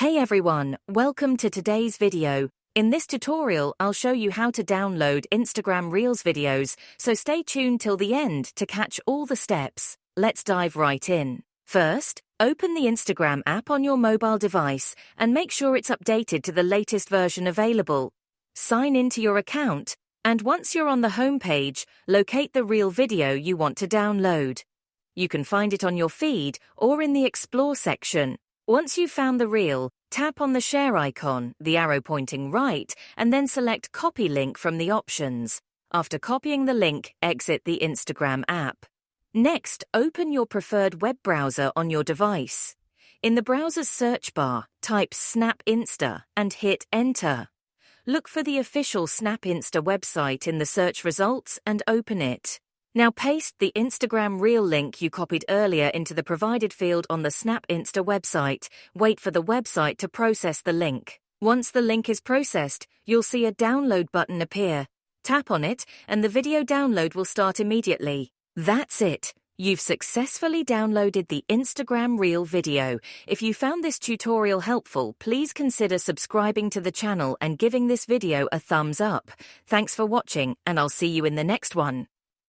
Hey everyone, welcome to today's video. In this tutorial, I'll show you how to download Instagram Reels videos, so stay tuned till the end to catch all the steps. Let's dive right in. First, open the Instagram app on your mobile device and make sure it's updated to the latest version available. Sign into your account, and once you're on the home page, locate the Reel video you want to download. You can find it on your feed or in the Explore section. Once you've found the reel, tap on the share icon, the arrow pointing right, and then select Copy Link from the options. After copying the link, exit the Instagram app. Next, open your preferred web browser on your device. In the browser's search bar, type Snap Insta and hit Enter. Look for the official Snap Insta website in the search results and open it. Now paste the Instagram Reel link you copied earlier into the provided field on the Snap Insta website. Wait for the website to process the link. Once the link is processed, you'll see a download button appear. Tap on it, and the video download will start immediately. That's it. You've successfully downloaded the Instagram Reel video. If you found this tutorial helpful, please consider subscribing to the channel and giving this video a thumbs up. Thanks for watching, and I'll see you in the next one.